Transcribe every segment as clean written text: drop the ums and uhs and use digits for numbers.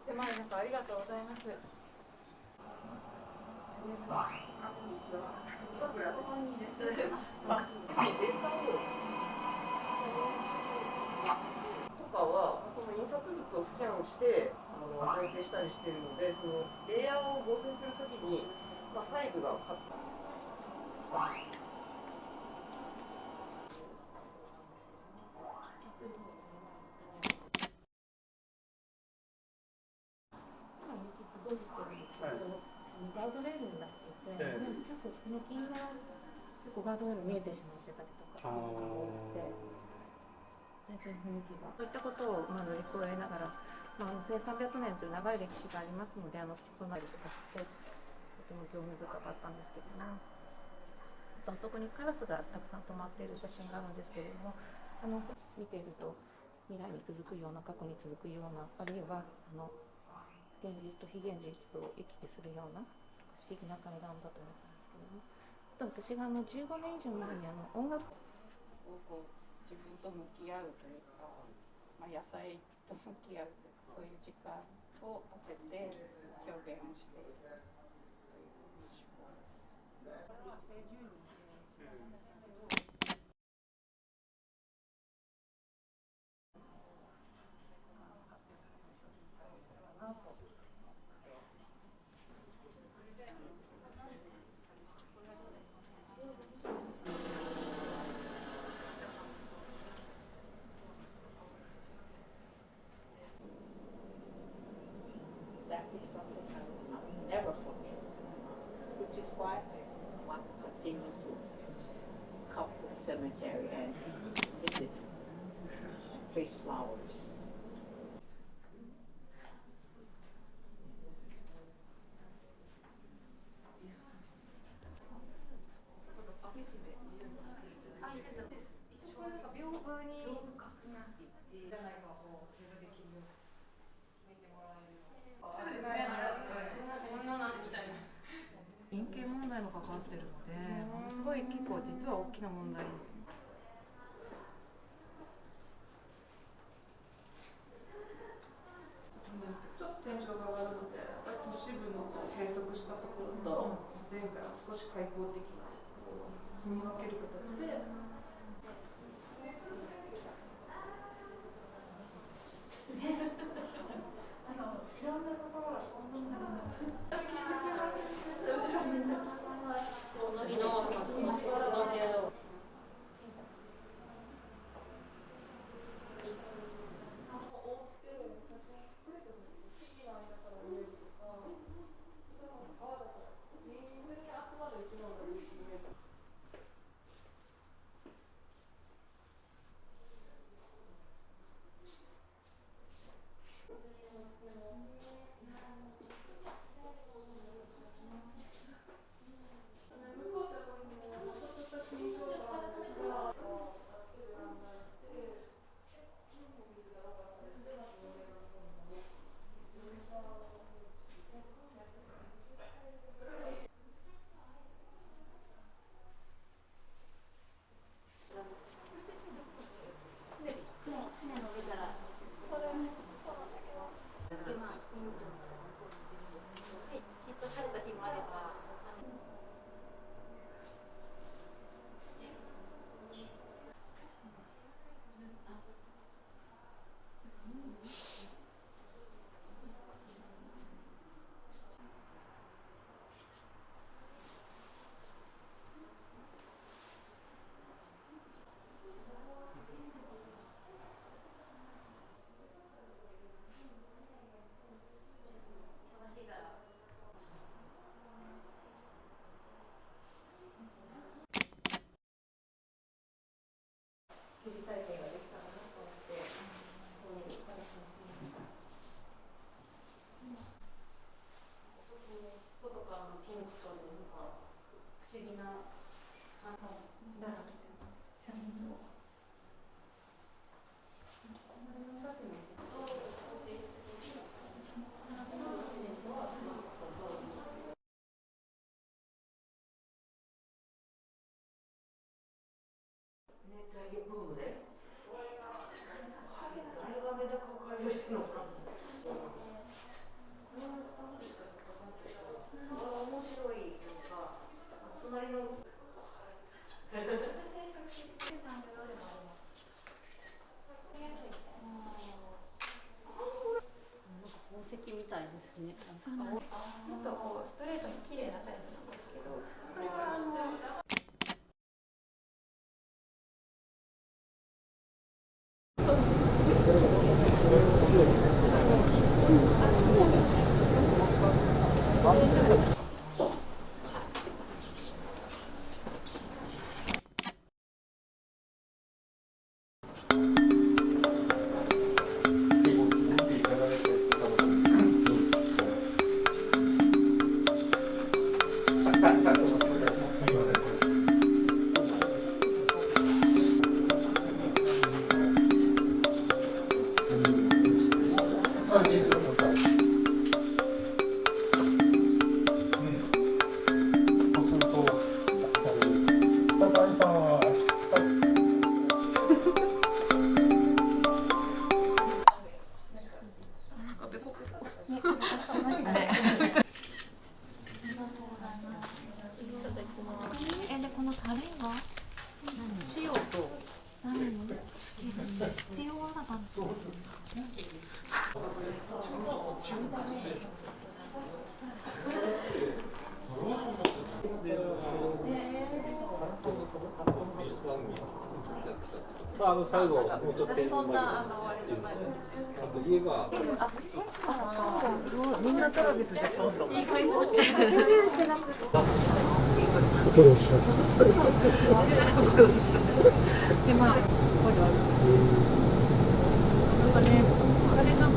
狭い中ありがとうございます。とかはその印刷物をスキャンして合成したりしているので、そのレイヤーを合成するときに、細部がカット。ガードレールになっていて、結構この金が結構ガードレール見えてしまってたりとかが多くて、全然雰囲気がそういったことを乗り越えながら、1300年という長い歴史がありますので、備えるとかしてとても興味深かったんですけども、あそこにカラスがたくさん止まっている写真があるんですけれども、見ていると未来に続くような、過去に続くような、あるいは現実と非現実を行き来するような不思議な階段だと思ったんですけれども、私が15年以上前に音楽を自分と向き合うというか、野菜と向き合うというか、そういう時間をかけて表現をしているという趣向です。女性10人かなと。That is something I'll never forget, which is why I want to continue to come to the cemetery and visit, place flowers. 人権問題も関わっているので、ものすごい結構実は大きな問題。ちょっと天井が上がるので、都市部の閉塞したところと自然から少し開放的なところを住み分ける形で。いろんなところがこんなになります。後ろにのりの少しの部屋を。記事体験ができたらなと思って、こういう形にしました。外からのピンクというか不思議な感じだらけてます。写真を。ブームであれがメダカを開業してるのかな。ですね。もっとこうストレートに綺麗なタイプなんですけど、これはでこのタレは塩と何につけるんですか？必要はなかった。最後もうちょっとそんなあれじゃない。家がみんなトラビスじゃ今度意外とデビューしてなくてでまあここにあるなんかねあれなんか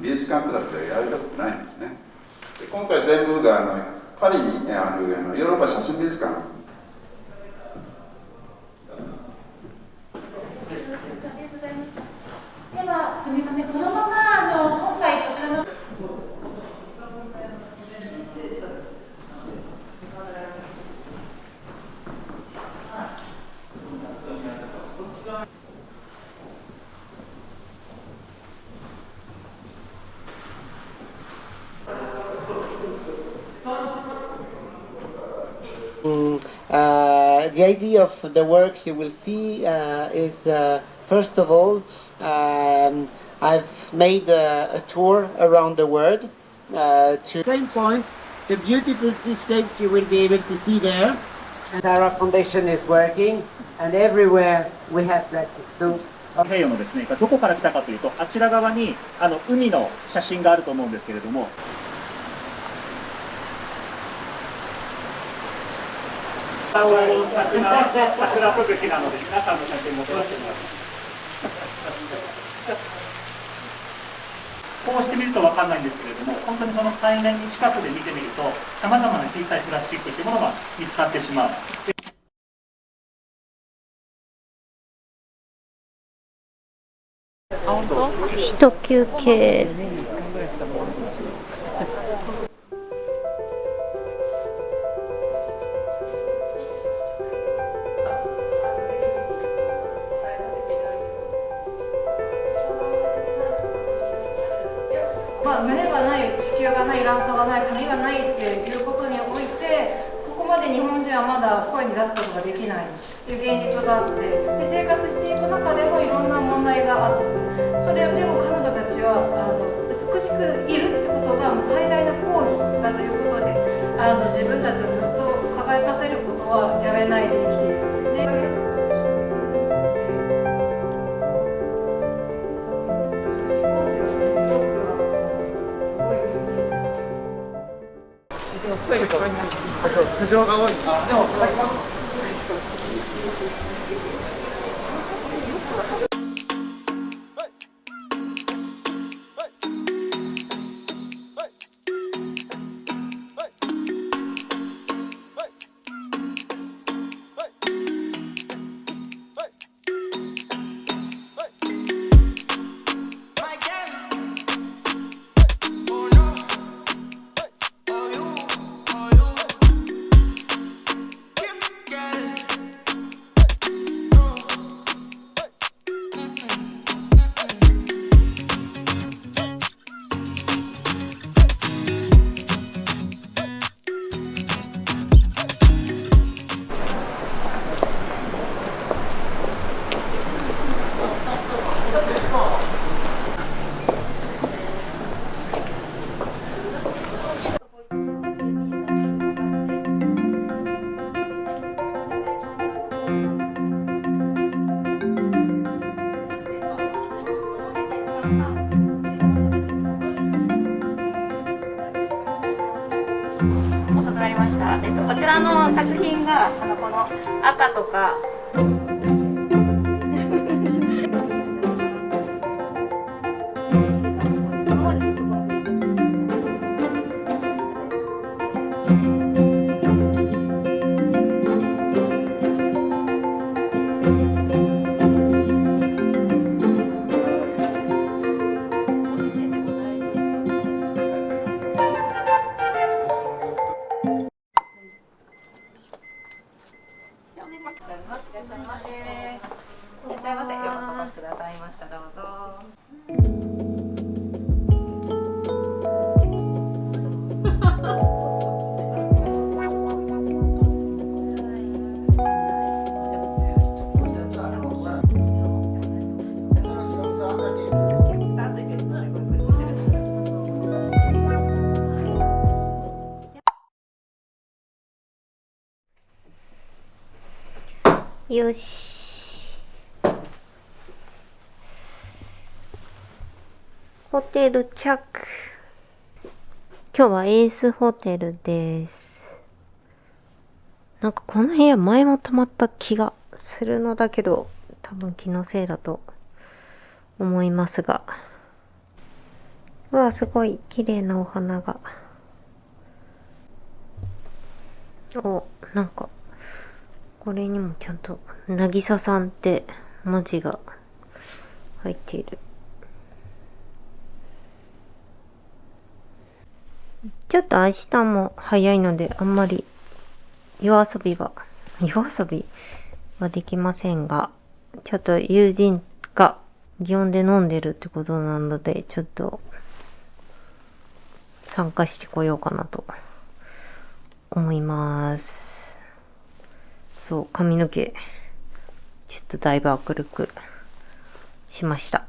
美術館クラスではやりたことないんですね。で今回全部がパリにあるヨーロッパ写真美術館。では、すみません、このまま今回こちらのThe idea of the work you will see is, first of all, I've made a tour around the world to same point, the beautiful seascapes you will be able to see there. And our foundation is working, and everywhere we have plastic. So 西洋のですね、どこから来たかというと、あちら側に海の写真があると思うんですけれども。桜吹雪なので皆さんの写真も撮らせてもらいます。こうしてみると分かんないんですけれども、本当にその海面に近くで見てみると、さまざまな小さいプラスチックというものが見つかってしまう。一休憩。胸がない、子宮がない、卵巣がない、髪がないっていうことにおいて、ここまで日本人はまだ声に出すことができないという現実があって、で生活していく中でもいろんな問題があって、それでも彼女たちは美しくいるってことが最大の行為だということで、自分たちをずっと輝かせることはやめないで生きているんですね。苦情が多い。でもことになりました。こちらの作品がこの赤とか。よし。ホテル着。今日はエースホテルです。なんかこの部屋前も泊まった気がするのだけど、多分気のせいだと思いますが。うわ、すごい綺麗なお花が。なんか、これにもちゃんと、なぎささんって文字が入っている。ちょっと明日も早いので、あんまり夜遊びはできませんが、ちょっと友人が祇園で飲んでるってことなので、ちょっと参加してこようかなと思います。そう、髪の毛、ちょっとだいぶ明るくしました。